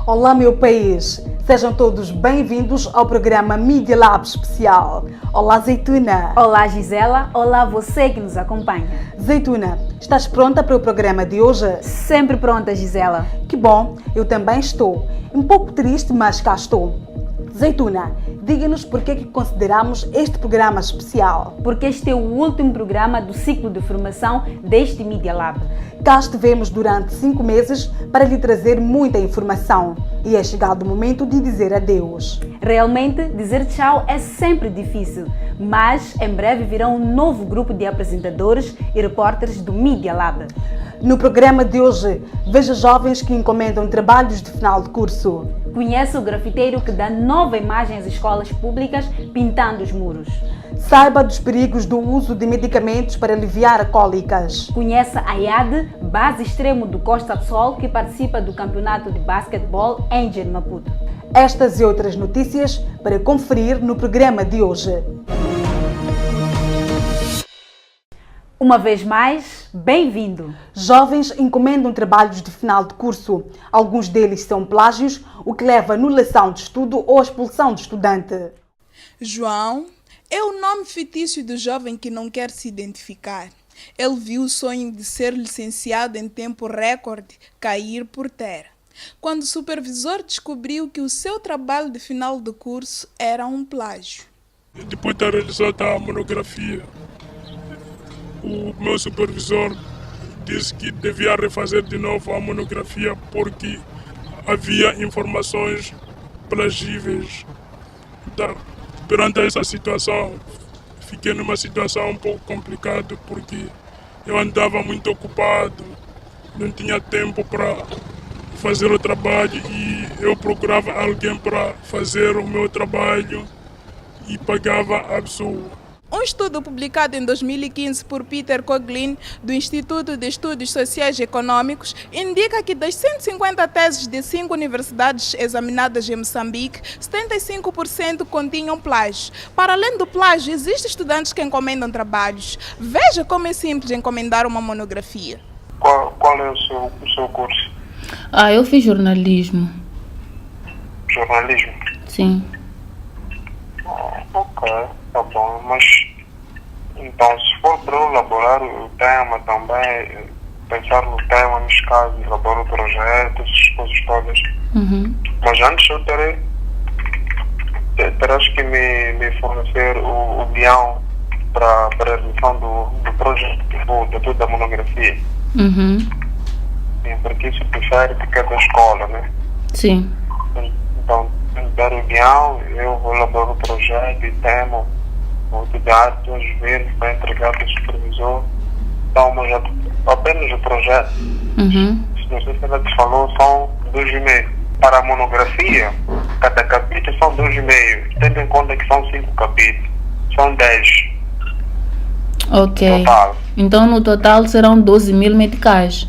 Olá, meu país! Sejam todos bem-vindos ao programa Media Lab Especial. Olá, Zeituna! Olá, Gisela! Olá, você que nos acompanha! Zeituna, estás pronta para o programa de hoje? Sempre pronta, Gisela! Que bom, eu também estou. Um pouco triste, mas cá estou. Zeituna, diga-nos por que consideramos este programa especial. Porque este é o último programa do ciclo de formação deste Media Lab. Cá estivemos durante 5 meses para lhe trazer muita informação e é chegado o momento de dizer adeus. Realmente, dizer tchau é sempre difícil, mas em breve virá um novo grupo de apresentadores e repórteres do Media Lab. No programa de hoje, veja jovens que encomendam trabalhos de final de curso. Conheça o grafiteiro que dá nova imagem às escolas públicas pintando os muros. Saiba dos perigos do uso de medicamentos para aliviar cólicas. Conheça a IAD, base extremo do Costa do Sol, que participa do campeonato de basquetebol Angel Maputo. Estas e outras notícias para conferir no programa de hoje. Uma vez mais, bem-vindo! Jovens encomendam trabalhos de final de curso. Alguns deles são plágios, o que leva à anulação de estudo ou à expulsão do estudante. João é o nome fictício do jovem que não quer se identificar. Ele viu o sonho de ser licenciado em tempo recorde cair por terra, quando o supervisor descobriu que o seu trabalho de final de curso era um plágio. Depois de realizar a monografia, o meu supervisor disse que devia refazer de novo a monografia porque havia informações plagíveis. Então, perante essa situação, fiquei numa situação um pouco complicada porque eu andava muito ocupado, não tinha tempo para fazer o trabalho e eu procurava alguém para fazer o meu trabalho e pagava a pessoa. Um estudo publicado em 2015 por Peter Coughlin, do Instituto de Estudos Sociais e Econômicos, indica que das 150 teses de 5 universidades examinadas em Moçambique, 75% continham plágio. Para além do plágio, existem estudantes que encomendam trabalhos. Veja como é simples encomendar uma monografia. Qual é o seu curso? Eu fiz jornalismo. Jornalismo? Sim. Ok, tá bom, mas então se for para eu elaborar o tema também, pensar no tema, nos casos, elaborar o projeto, essas coisas todas. Mas antes eu terás que me fornecer o guião para a realização do projeto, depois da monografia. Sim. Sim, porque isso difere de cada escola, né? Sim. Então, dar o guião, eu vou elaborar o projeto e tema, vou te dar duas vezes para entregar para o supervisor. Então, mas apenas o projeto, se não sei se ela te falou, são 2,5. Para a monografia, cada capítulo são 2,5. Tendo em conta que são 5 capítulos, são 10. Ok. Total. Então no total serão 12.000 meticais.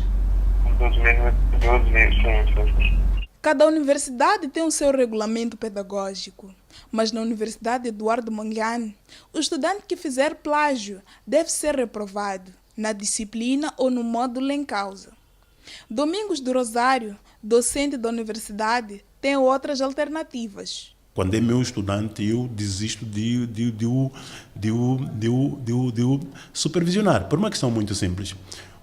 12.000, sim. Cada universidade tem o seu regulamento pedagógico, mas na Universidade Eduardo Mondlane, o estudante que fizer plágio deve ser reprovado na disciplina ou no módulo em causa. Domingos do Rosário, docente da universidade, tem outras alternativas. Quando é meu estudante, eu desisto de o supervisionar, por uma questão muito simples.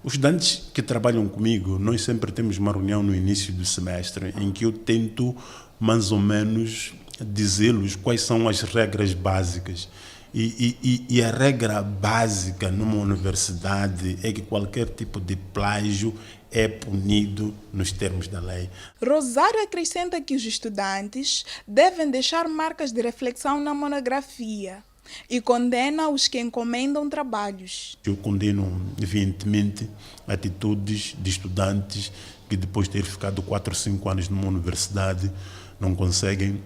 Os estudantes que trabalham comigo, nós sempre temos uma reunião no início do semestre em que eu tento mais ou menos dizer-lhes quais são as regras básicas. E a regra básica numa universidade é que qualquer tipo de plágio é punido nos termos da lei. Rosário acrescenta que os estudantes devem deixar marcas de reflexão na monografia e condena os que encomendam trabalhos. Eu condeno, evidentemente, atitudes de estudantes que depois de ter ficado 4 ou 5 anos numa universidade não conseguem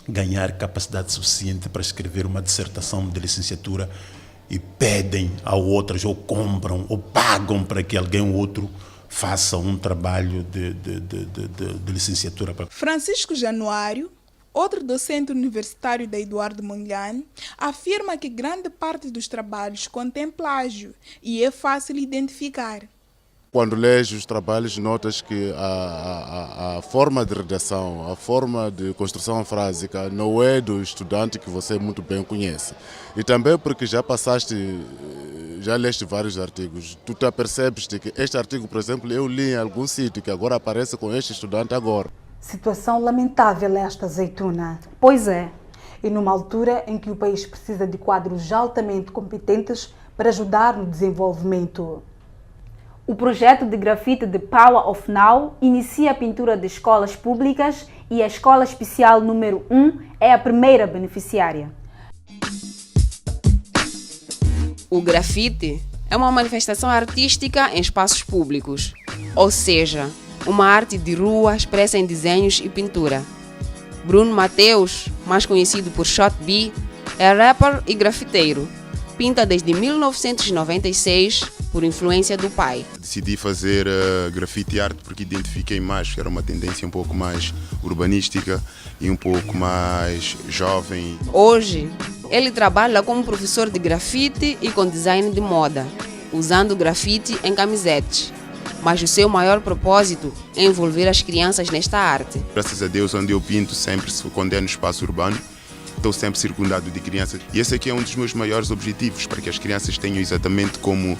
ganhar capacidade suficiente para escrever uma dissertação de licenciatura e pedem a outras, ou compram, ou pagam para que alguém outro faça um trabalho de licenciatura. Francisco Januário, outro docente universitário da Eduardo Mondlane, afirma que grande parte dos trabalhos contém plágio e é fácil identificar. Quando lês os trabalhos, notas que a forma de redação, a forma de construção frásica não é do estudante que você muito bem conhece. E também porque já leste vários artigos, tu te apercebes que este artigo, por exemplo, eu li em algum sítio que agora aparece com este estudante agora. Situação lamentável esta, Zeituna. Pois é. E numa altura em que o país precisa de quadros altamente competentes para ajudar no desenvolvimento. O projeto de grafite de Power of Now inicia a pintura de escolas públicas e a Escola Especial número 1 é a primeira beneficiária. O grafite é uma manifestação artística em espaços públicos, ou seja, uma arte de rua expressa em desenhos e pintura. Bruno Mateus, mais conhecido por Shot B, é rapper e grafiteiro. Pinta desde 1996 por influência do pai. Decidi fazer grafite art porque identifiquei mais que era uma tendência um pouco mais urbanística e um pouco mais jovem. Hoje, ele trabalha como professor de grafite e com design de moda, usando grafite em camisetes. Mas o seu maior propósito é envolver as crianças nesta arte. Graças a Deus, onde eu pinto, sempre quando é no espaço urbano, estou sempre circundado de crianças. E esse aqui é um dos meus maiores objetivos, para que as crianças tenham exatamente como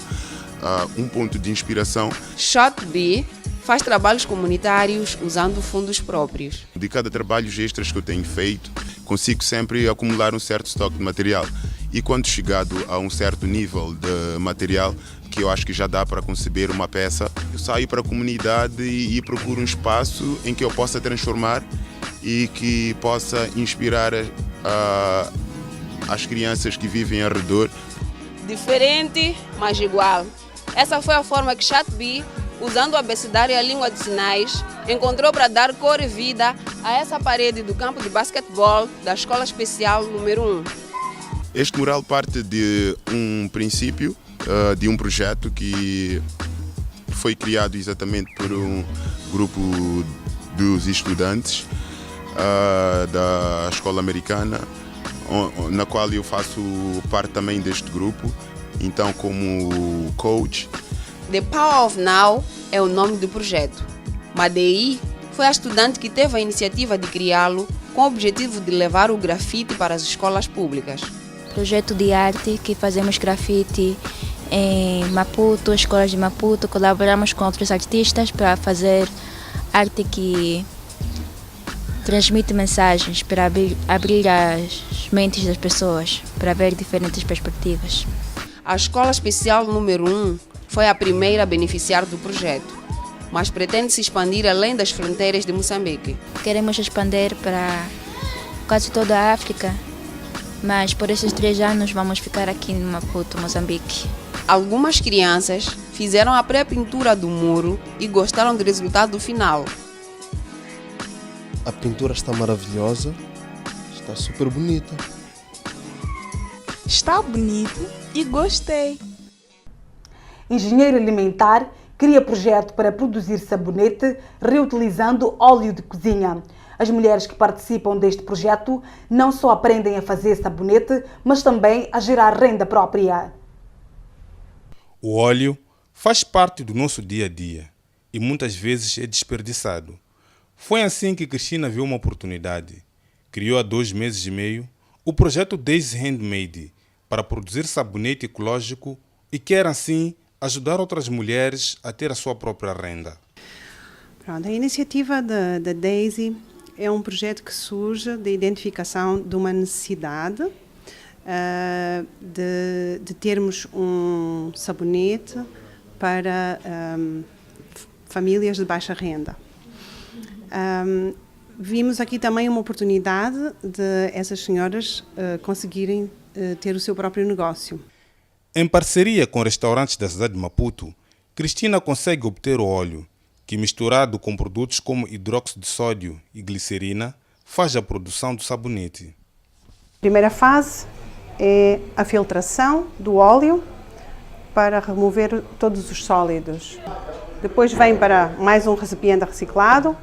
um ponto de inspiração. Shot B faz trabalhos comunitários usando fundos próprios. De cada trabalho extras que eu tenho feito, consigo sempre acumular um certo estoque de material. E quando chegado a um certo nível de material, que eu acho que já dá para conceber uma peça, eu saio para a comunidade e procuro um espaço em que eu possa transformar e que possa inspirar as crianças que vivem ao redor. Diferente, mas igual. Essa foi a forma que Shot B, usando o abecedário e a língua de sinais, encontrou para dar cor e vida a essa parede do campo de basquetebol da Escola Especial número 1. Este mural parte de um princípio, de um projeto que foi criado exatamente por um grupo dos estudantes da escola americana, na qual eu faço parte também deste grupo, então como coach. The Power of Now é o nome do projeto. Madei foi a estudante que teve a iniciativa de criá-lo com o objetivo de levar o grafite para as escolas públicas. Projeto de arte que fazemos grafite em Maputo, escolas de Maputo, colaboramos com outros artistas para fazer arte que transmite mensagens, para abrir as mentes das pessoas, para ver diferentes perspectivas. A Escola Especial número 1 foi a primeira a beneficiar do projeto, mas pretende se expandir além das fronteiras de Moçambique. Queremos expandir para quase toda a África, mas por esses 3 anos vamos ficar aqui em Maputo, Moçambique. Algumas crianças fizeram a pré-pintura do muro e gostaram do resultado final. A pintura está maravilhosa, está super bonita. Está bonito e gostei. Engenheiro alimentar cria projeto para produzir sabonete reutilizando óleo de cozinha. As mulheres que participam deste projeto não só aprendem a fazer sabonete, mas também a gerar renda própria. O óleo faz parte do nosso dia a dia e muitas vezes é desperdiçado. Foi assim que Cristina viu uma oportunidade. Criou há 2 meses e meio o projeto Daisy Handmade para produzir sabonete ecológico e quer assim ajudar outras mulheres a ter a sua própria renda. Pronto, a iniciativa da Daisy é um projeto que surge da identificação de uma necessidade de termos um sabonete para famílias de baixa renda. Vimos aqui também uma oportunidade de essas senhoras conseguirem ter o seu próprio negócio. Em parceria com restaurantes da cidade de Maputo, Cristina consegue obter o óleo, que misturado com produtos como hidróxido de sódio e glicerina, faz a produção do sabonete. A primeira fase é a filtração do óleo para remover todos os sólidos. Depois vem para mais um recipiente reciclado,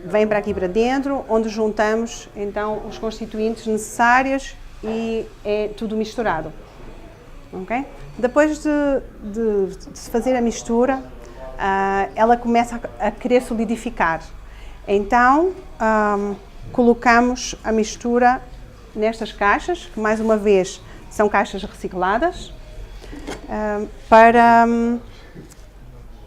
vem para aqui para dentro, onde juntamos então os constituintes necessários e é tudo misturado. Okay? Depois de se fazer a mistura, ela começa a querer solidificar. Então, colocamos a mistura nestas caixas, que mais uma vez são caixas recicladas, para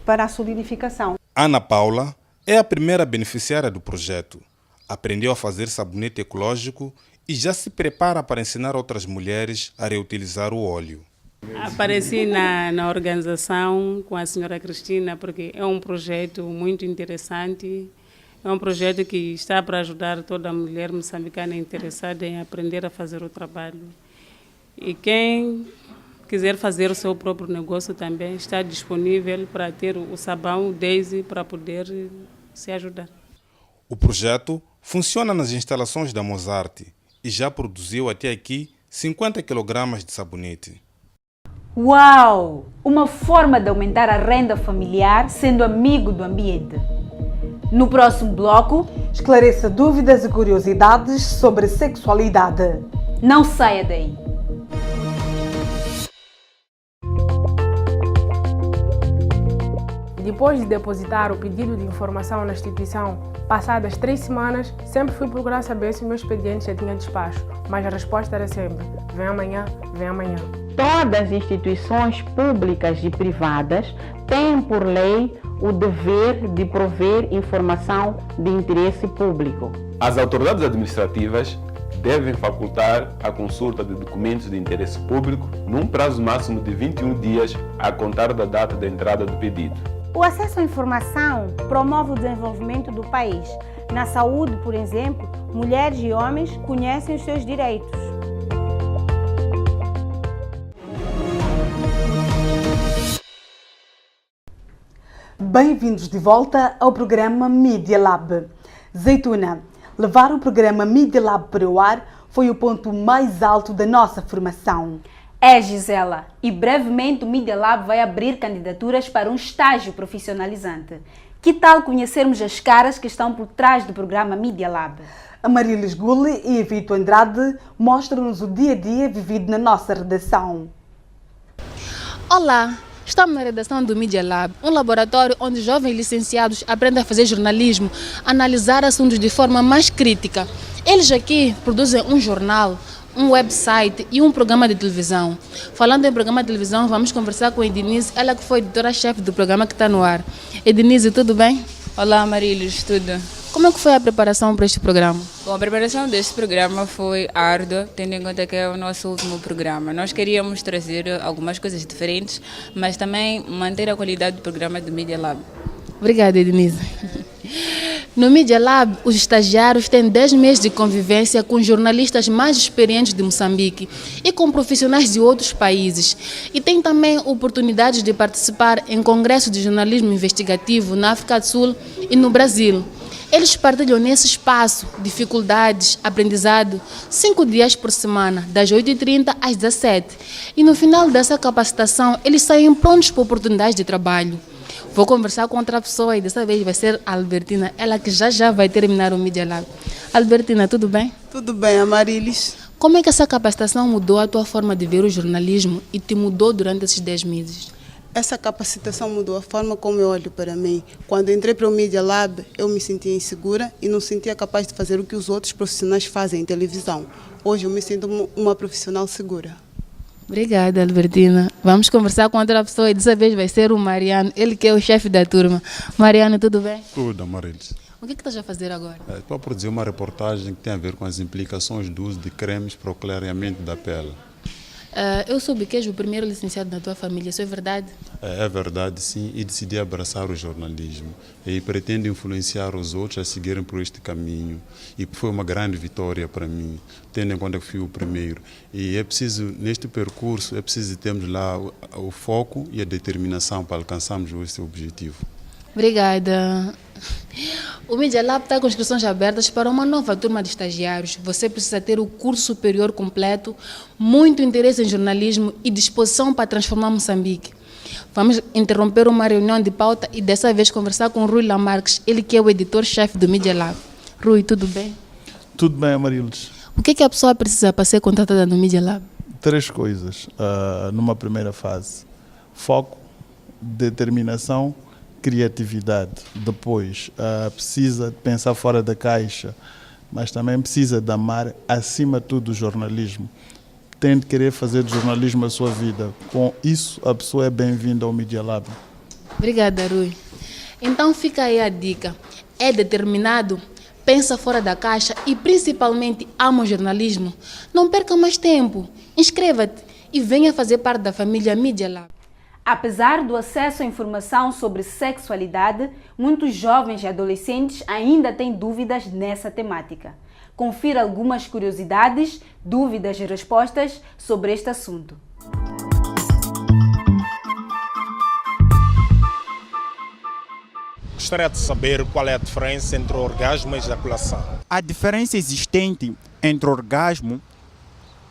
a solidificação. Ana Paula é a primeira beneficiária do projeto. Aprendeu a fazer sabonete ecológico e já se prepara para ensinar outras mulheres a reutilizar o óleo. Apareci na organização com a senhora Cristina porque é um projeto muito interessante, é um projeto que está para ajudar toda mulher moçambicana interessada em aprender a fazer o trabalho. E quem quiser fazer o seu próprio negócio também está disponível para ter o sabão Daisy para poder se ajudar. O projeto funciona nas instalações da Mozart e já produziu até aqui 50 kg de sabonete. Uau! Uma forma de aumentar a renda familiar sendo amigo do ambiente. No próximo bloco, esclareça dúvidas e curiosidades sobre sexualidade. Não saia daí! Depois de depositar o pedido de informação na instituição, passadas 3 semanas, sempre fui procurar saber se o meu expediente já tinha despacho, mas a resposta era sempre: vem amanhã, vem amanhã. Todas as instituições públicas e privadas têm por lei o dever de prover informação de interesse público. As autoridades administrativas devem facultar a consulta de documentos de interesse público num prazo máximo de 21 dias a contar da data da entrada do pedido. O acesso à informação promove o desenvolvimento do país. Na saúde, por exemplo, mulheres e homens conhecem os seus direitos. Bem-vindos de volta ao programa Media Lab. Zeituna, levar o programa Media Lab para o ar foi o ponto mais alto da nossa formação. É, Gisela, e brevemente o Media Lab vai abrir candidaturas para um estágio profissionalizante. Que tal conhecermos as caras que estão por trás do programa Media Lab? A Marilis Gulli e Vitor Andrade mostram-nos o dia-a-dia vivido na nossa redação. Olá! Estamos na redação do Media Lab, um laboratório onde jovens licenciados aprendem a fazer jornalismo, analisar assuntos de forma mais crítica. Eles aqui produzem um jornal, um website e um programa de televisão. Falando em programa de televisão, vamos conversar com a Ednise, ela que foi editora-chefe do programa que está no ar. Ednise, tudo bem? Olá, Marilis, tudo? Como é que foi a preparação para este programa? Bom, a preparação deste programa foi árdua, tendo em conta que é o nosso último programa. Nós queríamos trazer algumas coisas diferentes, mas também manter a qualidade do programa do Media Lab. Obrigada, Ednise. No Media Lab, os estagiários têm 10 meses de convivência com jornalistas mais experientes de Moçambique e com profissionais de outros países. E têm também oportunidades de participar em congressos de jornalismo investigativo na África do Sul e no Brasil. Eles partilham nesse espaço dificuldades, aprendizado, 5 dias por semana, das 8h30 às 17h. E no final dessa capacitação, eles saem prontos para oportunidades de trabalho. Vou conversar com outra pessoa e dessa vez vai ser a Albertina, ela que já vai terminar o Media Lab. Albertina, tudo bem? Tudo bem, Amarilis. Como é que essa capacitação mudou a tua forma de ver o jornalismo e te mudou durante esses 10 meses? Essa capacitação mudou a forma como eu olho para mim. Quando entrei para o Media Lab, eu me sentia insegura e não sentia capaz de fazer o que os outros profissionais fazem em televisão. Hoje eu me sinto uma profissional segura. Obrigada, Albertina. Vamos conversar com outra pessoa e dessa vez vai ser o Mariano, ele que é o chefe da turma. Mariano, tudo bem? Tudo, Amarilis. O que estás a fazer agora? Estou a produzir uma reportagem que tem a ver com as implicações do uso de cremes para o clareamento da pele. Eu soube que és o primeiro licenciado da tua família, isso é verdade? É verdade, sim, e decidi abraçar o jornalismo e pretendo influenciar os outros a seguirem por este caminho. E foi uma grande vitória para mim, tendo em conta que fui o primeiro. E é preciso, neste percurso, é preciso termos lá o foco e a determinação para alcançarmos esse objetivo. Obrigada. O Media Lab está com inscrições abertas para uma nova turma de estagiários. Você precisa ter o curso superior completo, muito interesse em jornalismo e disposição para transformar Moçambique. Vamos interromper uma reunião de pauta e dessa vez conversar com Rui Lamarques, ele que é o editor-chefe do Media Lab. Rui, tudo bem? Tudo bem, Amarilis. O que a pessoa precisa para ser contratada no Media Lab? 3 coisas numa primeira fase: foco, determinação, criatividade. Depois, precisa pensar fora da caixa, mas também precisa de amar, acima de tudo, o jornalismo. Tem de querer fazer de jornalismo a sua vida. Com isso, a pessoa é bem-vinda ao Media Lab. Obrigada, Rui. Então fica aí a dica. É determinado, pensa fora da caixa e principalmente ama o jornalismo. Não perca mais tempo. Inscreva-te e venha fazer parte da família Media Lab. Apesar do acesso à informação sobre sexualidade, muitos jovens e adolescentes ainda têm dúvidas nessa temática. Confira algumas curiosidades, dúvidas e respostas sobre este assunto. Gostaria de saber qual é a diferença entre orgasmo e ejaculação. A diferença existente entre orgasmo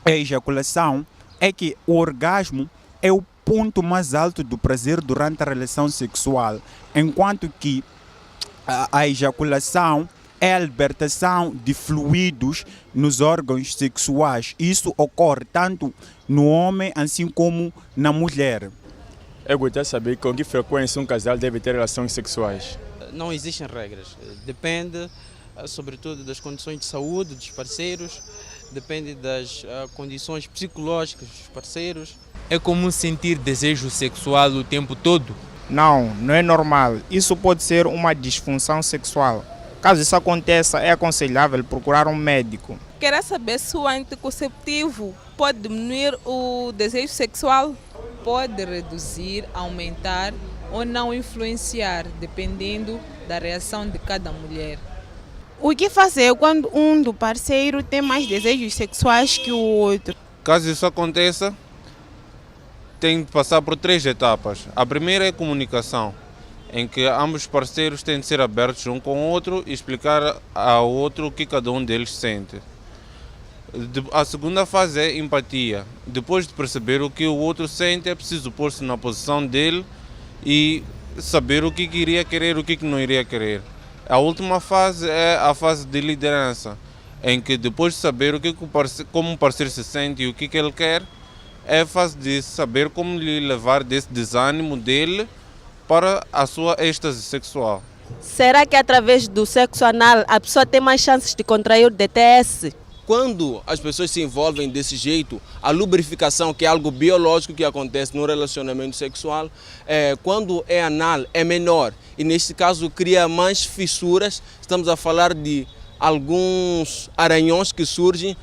e ejaculação é que o orgasmo é o ponto mais alto do prazer durante a relação sexual, enquanto que a ejaculação é a libertação de fluidos nos órgãos sexuais. Isso ocorre tanto no homem assim como na mulher. Eu gostaria de saber com que frequência um casal deve ter relações sexuais. Não existem regras, depende sobretudo das condições de saúde dos parceiros, depende das condições psicológicas dos parceiros. É comum sentir desejo sexual o tempo todo? Não, não é normal. Isso pode ser uma disfunção sexual. Caso isso aconteça, é aconselhável procurar um médico. Quer saber se o anticonceptivo pode diminuir o desejo sexual? Pode reduzir, aumentar ou não influenciar, dependendo da reação de cada mulher. O que fazer quando um do parceiro tem mais desejos sexuais que o outro? Caso isso aconteça, tem que passar por 3 etapas. A primeira é a comunicação, em que ambos os parceiros têm de ser abertos um com o outro e explicar ao outro o que cada um deles sente. A segunda fase é empatia. Depois de perceber o que o outro sente, é preciso pôr-se na posição dele e saber o que iria querer e o que não iria querer. A última fase é a fase de liderança, em que depois de saber como o parceiro se sente e o que ele quer, é a fase de saber como lhe levar desse desânimo dele para a sua êxtase sexual. Será que através do sexo anal a pessoa tem mais chances de contrair o DTS? Quando as pessoas se envolvem desse jeito, a lubrificação, que é algo biológico que acontece no relacionamento sexual, quando é anal é menor e neste caso cria mais fissuras. Estamos a falar de alguns arranhões que surgem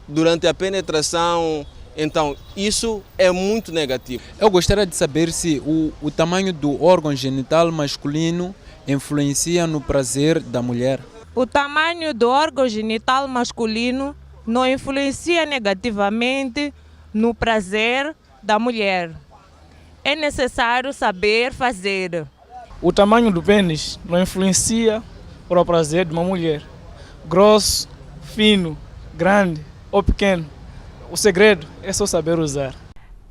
durante a penetração. Então, isso é muito negativo. Eu gostaria de saber se o tamanho do órgão genital masculino influencia no prazer da mulher. O tamanho do órgão genital masculino não influencia negativamente no prazer da mulher. É necessário saber fazer. O tamanho do pênis não influencia para o prazer de uma mulher. Grosso, fino, grande ou pequeno. O segredo é só saber usar.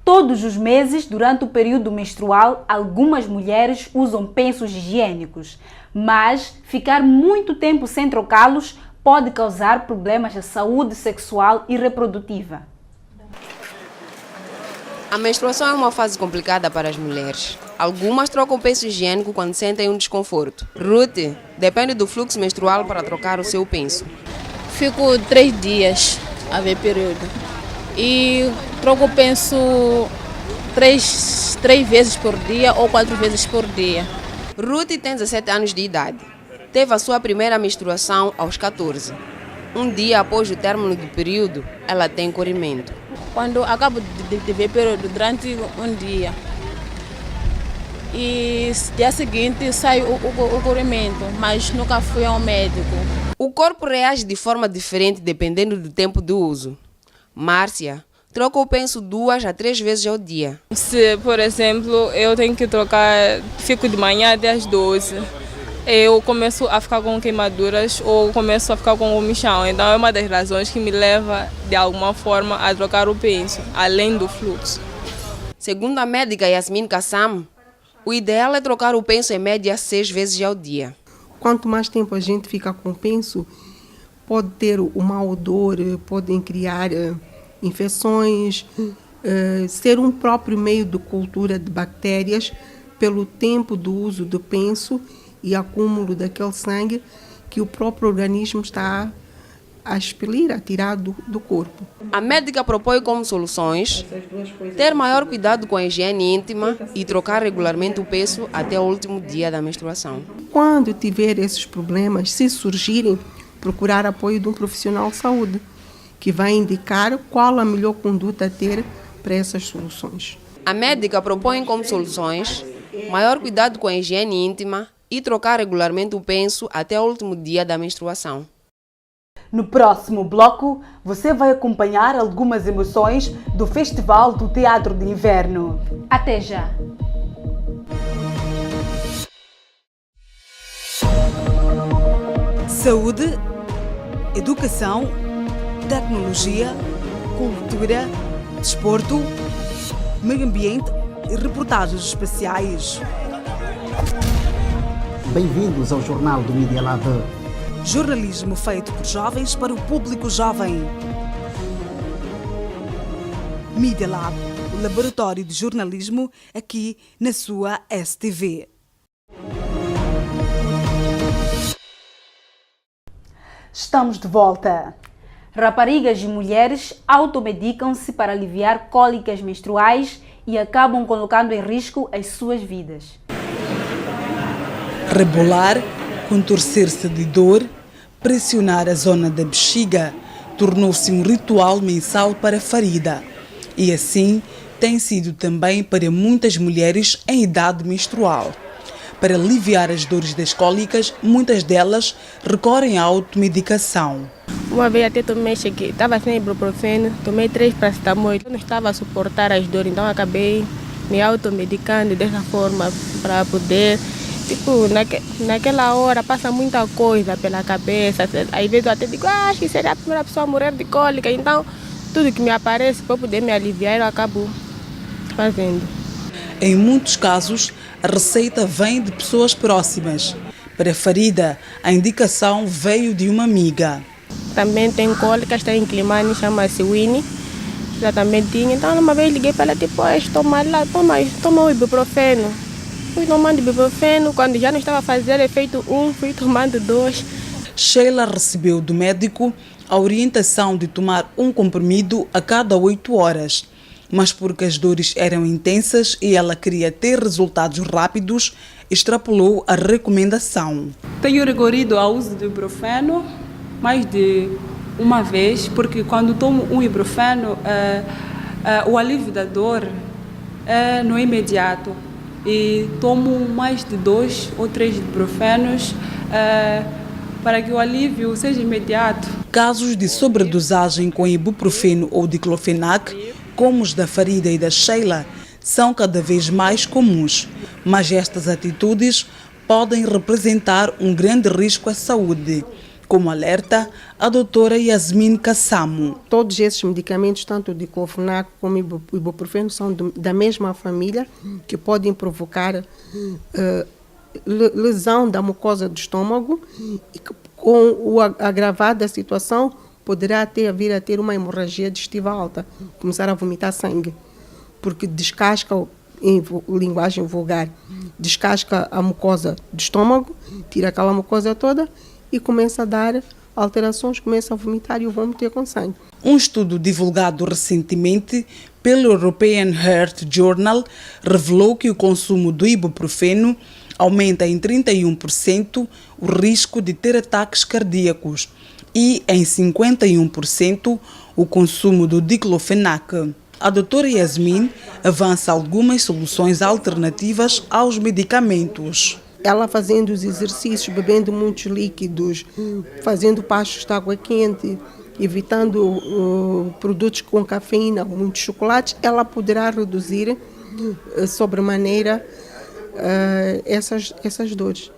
Todos os meses, durante o período menstrual, algumas mulheres usam pensos higiênicos, mas ficar muito tempo sem trocá-los pode causar problemas à saúde sexual e reprodutiva. A menstruação é uma fase complicada para as mulheres. Algumas trocam o penso higiênico quando sentem um desconforto. Ruth depende do fluxo menstrual para trocar o seu penso. Fico 3 dias a ver período. E troco o penso 3 vezes por dia ou 4 vezes por dia. Ruth tem 17 anos de idade. Teve a sua primeira menstruação aos 14. Um dia após o término do período, ela tem corrimento. Quando acabo de ver período durante um dia e no dia seguinte sai o corrimento, mas nunca fui ao médico. O corpo reage de forma diferente dependendo do tempo de uso. Márcia troca o penso 2 a 3 vezes ao dia. Se, por exemplo, eu tenho que trocar, fico de manhã até às 12, eu começo a ficar com queimaduras ou começo a ficar com comichão. Então é uma das razões que me leva, de alguma forma, a trocar o penso, além do fluxo. Segundo a médica Yasmin Kassam, o ideal é trocar o penso em média 6 vezes ao dia. Quanto mais tempo a gente fica com o penso, pode ter um mau odor, podem criar infecções, ser um próprio meio de cultura de bactérias pelo tempo do uso do penso e acúmulo daquele sangue que o próprio organismo está a expelir, a tirar do corpo. A médica propõe como soluções ter maior cuidado com a higiene íntima e trocar regularmente o penso até o último dia da menstruação. Quando tiver esses problemas, se surgirem, procurar apoio de um profissional de saúde, que vai indicar qual a melhor conduta a ter para essas soluções. A médica propõe como soluções maior cuidado com a higiene íntima e trocar regularmente o penso até o último dia da menstruação. No próximo bloco, você vai acompanhar algumas emoções do Festival do Teatro de Inverno. Até já! Saúde, educação, tecnologia, cultura, desporto, meio ambiente e reportagens especiais. Bem-vindos ao Jornal do Media Lab. Jornalismo feito por jovens para o público jovem. Media Lab, o laboratório de jornalismo aqui na sua STV. Estamos de volta. Raparigas e mulheres automedicam-se para aliviar cólicas menstruais e acabam colocando em risco as suas vidas. Rebolar, contorcer-se de dor, pressionar a zona da bexiga tornou-se um ritual mensal para Farida. E assim tem sido também para muitas mulheres em idade menstrual. Para aliviar as dores das cólicas, muitas delas recorrem à automedicação. Uma vez até tomei, estava sem ibuprofeno, tomei 3 paracetamol, eu não estava a suportar as dores, então acabei me automedicando dessa forma para poder. Tipo, naquela hora passa muita coisa pela cabeça, às vezes eu até digo, acho que seria a primeira pessoa a morrer de cólica, então tudo que me aparece para poder me aliviar eu acabo fazendo. Em muitos casos, a receita vem de pessoas próximas. Para Farida, a indicação veio de uma amiga. Também tem cólica, está em Climane, chama-se Winnie. Já também tinha, então uma vez liguei para ela, tipo, toma o ibuprofeno. Fui tomando ibuprofeno, quando já não estava a fazer efeito 1, fui tomando 2. Sheila recebeu do médico a orientação de tomar um comprimido a cada 8 horas. Mas porque as dores eram intensas e ela queria ter resultados rápidos, extrapolou a recomendação. Tenho recorrido ao uso do ibuprofeno mais de uma vez, porque quando tomo um ibuprofeno, o alívio da dor não é imediato. E tomo mais de 2 ou 3 ibuprofenos para que o alívio seja imediato. Casos de sobredosagem com ibuprofeno ou diclofenac, como os da Farida e da Sheila, são cada vez mais comuns, mas estas atitudes podem representar um grande risco à saúde, como alerta a doutora Yasmin Kassamo. Todos esses medicamentos, tanto o diclofenac como o ibuprofeno, são da mesma família, que podem provocar lesão da mucosa do estômago e com o agravar da situação poderá vir a ter uma hemorragia digestiva alta, começar a vomitar sangue, porque descasca, em linguagem vulgar, descasca a mucosa do estômago, tira aquela mucosa toda e começa a dar alterações, começa a vomitar e o vômito é com sangue. Um estudo divulgado recentemente pelo European Heart Journal revelou que o consumo do ibuprofeno aumenta em 31% o risco de ter ataques cardíacos e em 51% o consumo do diclofenac. A doutora Yasmin avança algumas soluções alternativas aos medicamentos. Ela fazendo os exercícios, bebendo muitos líquidos, fazendo passos de água quente, evitando produtos com cafeína, muitos chocolates, ela poderá reduzir sobremaneira essas dores.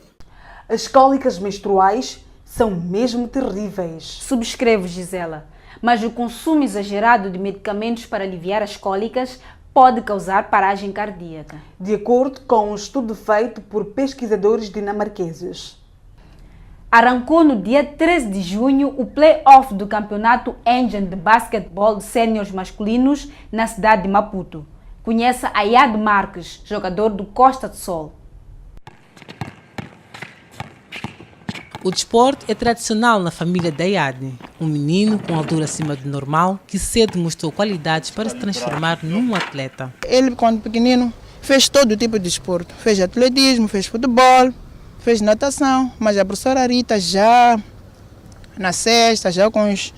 As cólicas menstruais são mesmo terríveis. Subscrevo, Gisela. Mas o consumo exagerado de medicamentos para aliviar as cólicas pode causar paragem cardíaca, de acordo com um estudo feito por pesquisadores dinamarqueses. Arrancou no dia 13 de junho o play-off do campeonato Engine de basquetebol de séniores masculinos na cidade de Maputo. Conheça Ayad Marques, jogador do Costa do Sol. O desporto é tradicional na família da Ayad, um menino com altura acima do normal que cedo mostrou qualidades para se transformar num atleta. Ele, quando pequenino, fez todo tipo de desporto. Fez atletismo, fez futebol, fez natação, mas a professora Rita já na sexta, já com uns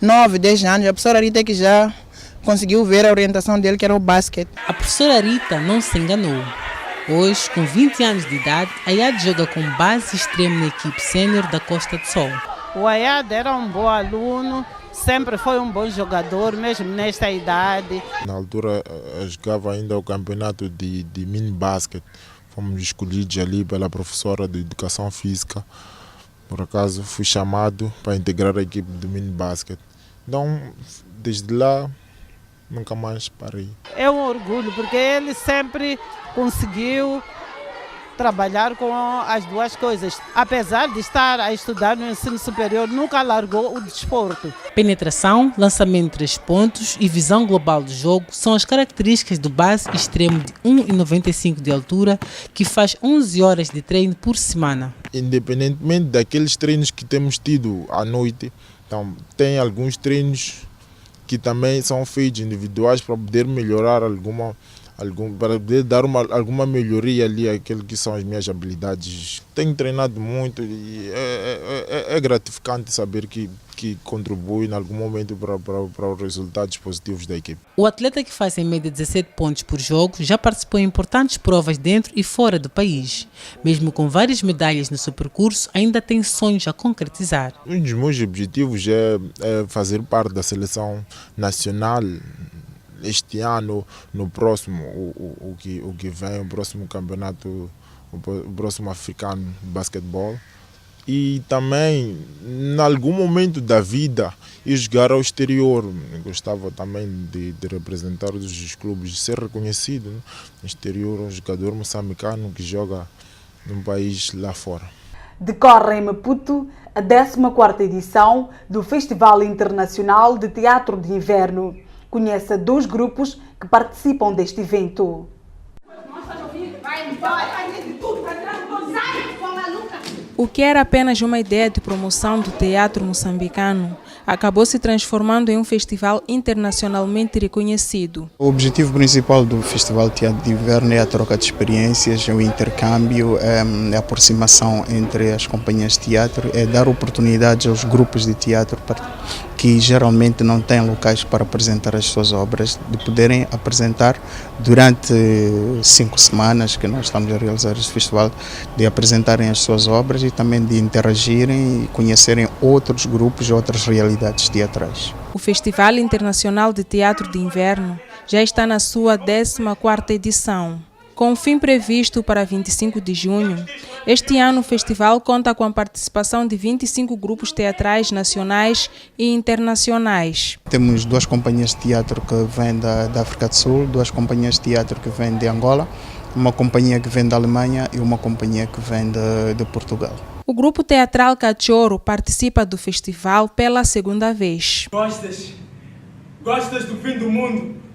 9, 10 anos, a professora Rita que já conseguiu ver a orientação dele, que era o basquete. A professora Rita não se enganou. Hoje, com 20 anos de idade, Ayad joga com base extrema na equipe sénior da Costa do Sol. O Ayad era um bom aluno, sempre foi um bom jogador, mesmo nesta idade. Na altura, eu jogava ainda o campeonato de mini basquete. Fomos escolhidos ali pela professora de educação física. Por acaso, fui chamado para integrar a equipe do mini basquete. Então, desde lá, nunca mais parei. É um orgulho, porque ele sempre conseguiu trabalhar com as duas coisas. Apesar de estar a estudar no ensino superior, nunca largou o desporto. Penetração, lançamento de 3 pontos e visão global do jogo são as características do base extremo de 1,95 de altura, que faz 11 horas de treino por semana. Independentemente daqueles treinos que temos tido à noite, então, tem alguns treinos que também são feitos individuais para poder melhorar para poder dar alguma melhoria ali àquilo que são as minhas habilidades. Tenho treinado muito e é gratificante saber que contribui em algum momento para os resultados positivos da equipe. O atleta, que faz em média 17 pontos por jogo, já participou em importantes provas dentro e fora do país. Mesmo com várias medalhas no seu percurso, ainda tem sonhos a concretizar. Um dos meus objetivos é fazer parte da seleção nacional. Este ano, no próximo, o que vem, o próximo campeonato, o próximo africano de basquetebol. E também, em algum momento da vida, ir jogar ao exterior. Eu gostava também de representar os clubes, de ser reconhecido, né? No exterior, um jogador moçambicano que joga num país lá fora. Decorre em Maputo a 14ª edição do Festival Internacional de Teatro de Inverno. Conheça 2 grupos que participam deste evento. O que era apenas uma ideia de promoção do teatro moçambicano acabou se transformando em um festival internacionalmente reconhecido. O objetivo principal do Festival Teatro de Inverno é a troca de experiências, o intercâmbio, a aproximação entre as companhias de teatro, é dar oportunidades aos grupos de teatro que geralmente não têm locais para apresentar as suas obras, de poderem apresentar durante 5 semanas que nós estamos a realizar este festival, de apresentarem as suas obras e também de interagirem e conhecerem outros grupos, outras realidades teatrais. O Festival Internacional de Teatro de Inverno já está na sua 14ª edição. Com o fim previsto para 25 de junho, este ano o festival conta com a participação de 25 grupos teatrais nacionais e internacionais. Temos 2 companhias de teatro que vêm da África do Sul, 2 companhias de teatro que vêm de Angola, uma companhia que vem da Alemanha e uma companhia que vem de Portugal. O grupo teatral Cachorro participa do festival pela 2ª vez. Gostas do fim do mundo?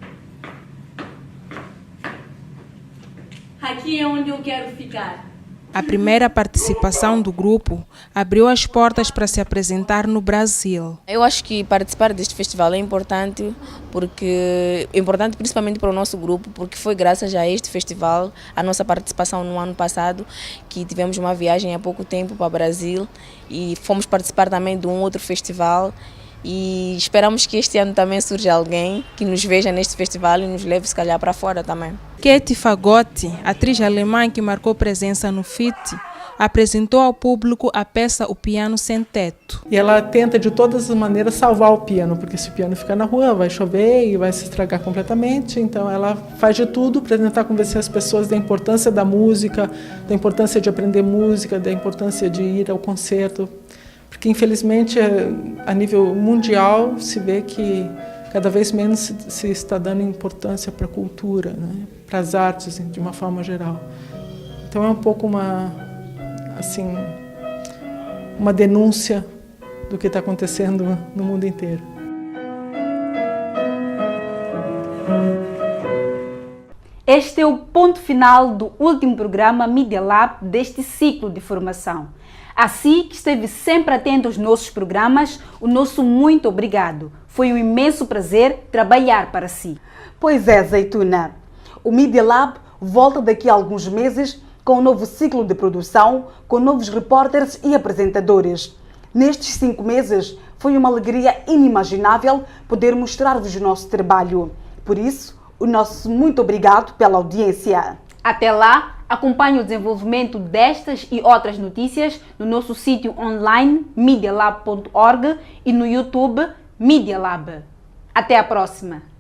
Aqui é onde eu quero ficar. A primeira participação do grupo abriu as portas para se apresentar no Brasil. Eu acho que participar deste festival é importante, principalmente para o nosso grupo, porque foi graças a este festival, a nossa participação no ano passado, que tivemos uma viagem há pouco tempo para o Brasil e fomos participar também de um outro festival. E esperamos que este ano também surja alguém que nos veja neste festival e nos leve, se calhar, para fora também. Katie Fagotti, atriz alemã que marcou presença no FIT, apresentou ao público a peça O Piano Sem Teto. E ela tenta de todas as maneiras salvar o piano, porque se o piano ficar na rua vai chover e vai se estragar completamente. Então ela faz de tudo para tentar convencer as pessoas da importância da música, da importância de aprender música, da importância de ir ao concerto. Porque, infelizmente, a nível mundial, se vê que cada vez menos se está dando importância para a cultura, né? Para as artes, de uma forma geral. Então, é um pouco uma uma denúncia do que está acontecendo no mundo inteiro. Este é o ponto final do último programa Media Lab deste ciclo de formação. Assim que esteve sempre atento aos nossos programas, o nosso muito obrigado. Foi um imenso prazer trabalhar para si. Pois é, Zeituna. O Media Lab volta daqui a alguns meses com um novo ciclo de produção, com novos repórteres e apresentadores. Nestes 5 meses, foi uma alegria inimaginável poder mostrar-vos o nosso trabalho. Por isso, o nosso muito obrigado pela audiência. Até lá, acompanhe o desenvolvimento destas e outras notícias no nosso sítio online medialab.org e no YouTube Media Lab. Até a próxima!